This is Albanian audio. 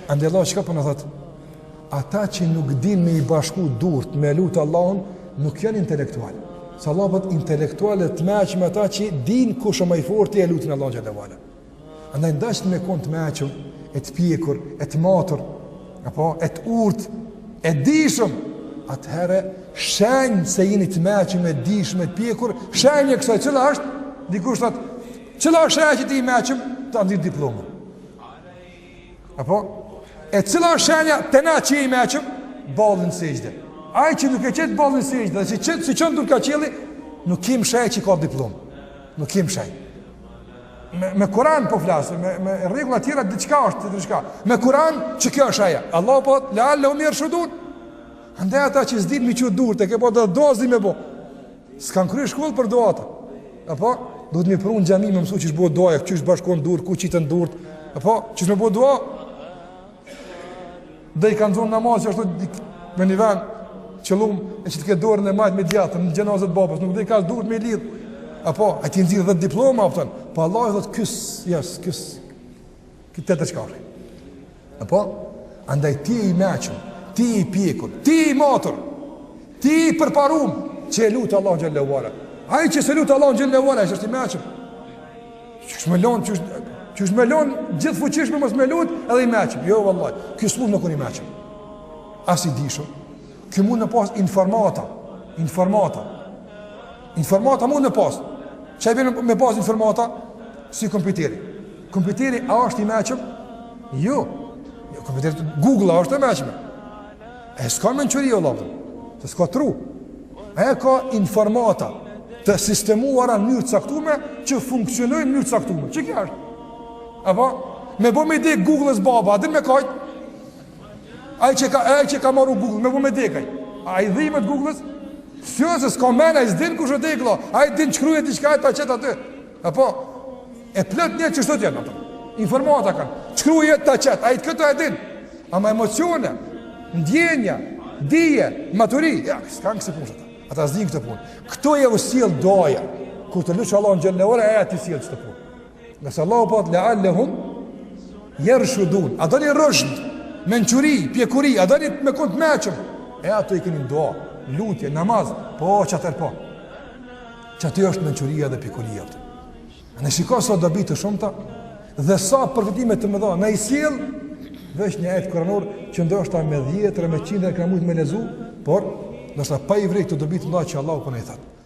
Ande Allah çka po na thot? Ata që nuk din me I bashku durt me lutë Allahun, nuk janë intelektual. Sa Allah bët intelektuale të meqëm ata që din kush më I fortë e lutin Allahun xhallahu ala. Andaj ndasht me kon të meqëm, e të pjekur, e të matur, apo e të urtë, e dishëm, atëherë shenjë se jeni të meqëm, e dishëm, e të pjekur, shenjë e kësaj, cëla është? Dikush thot, cëla është shenjë që ti I meqëm? Ta ndirë diplomën. Apo? E cëla është shenja të na që I meqëm? Ballin sejdë. Ai që nuk e qetë ballin sejdë, dhe si qënë dur ka qeli, nuk kim shenjë që ka diplomë. Nuk kim shenjë. Me Kur'an po flasë, me rregulla tjera diçka është, diçka. Me Kur'an që kjo është aja. Allah po la'allahum yarshudun. Andaj ata që s'din mi qut durt, e ke po dozi me bo. S'kan kryer shkollë për doata. Apo duhet mi prun xhami me mësu ç'ish bëhet doja, ç'ish bashkon durt, ku qitën durt. Apo ç'ish me bëhet doa. Dhe I kanë zonë namaz që ashtu me një vend qëllum e që të ke dorën e majtë me djatën në gjenazët babës, nuk dhe I ka durt me lidh. Apo, a ti nëzirë dhe diploma, apëton, pa Allah e dhëtë këtë të të shkari. Apo, andaj ti I meqëm, ti I pjekur, ti I matur, ti I përparum, që e lutë Allah në gjellewala. Aji që se lutë Allah në gjellewala, që është I meqëm. Që është me lonë, gjithë fuqishme mos me lutë, edhe I meqëm. Jo, vallaj, kjo s'mund në kun I meqëm. As I dishëm, kjo mund në pas informata mund në pas. Që I bërë me pas informata? Si kompjuteri. Kompjuteri a është I meqëm? Jo. Kompjuteri Google a është I meqëm. E s'ka menqëri o lapë. Se s'ka tru. E ka informata të sistemuara në njërë caktume që funksionojnë në njërë caktume. Që kja është? Apo? Me bo me dek Google-ës baba, adin me kajt? Aj që ka maru Google, me bo me dekaj. A I dhimet Google-ës? Sjo se s'ka mena, I s'din kush e deklo. A I din qkruje t'i shkajt ta qëtë aty. Apo? E plët një që shtot janë. Informata kanë. Qkruje ta qëtë, a I t'këto e din. Ama emocione, ndjenja, dije, maturi, ja, s'kanë kësi punë. Ata s'din këtë punë. Këto e u sjell doja. Kur të lutë Allah në gjellewala, e ati sjell qëtë punë. Nëse Allah u pat la'allahum yarshudun. A do një rëshd, menquri, pjekuri, a do një me kont meqëm. E ato I keni doa, lutje, namaz, po qatër po. Që aty është menquria dhe pjekuria. Në shiko sa dobi të shumëta, dhe sa përfitime të mëdha, në I sjell veç një ajet kuranor që ndoshta me 10 me 100 e ka mujt me lezu, por ndoshta pa I vrej këtë dobi të mëdha që Allah u kone I thatë.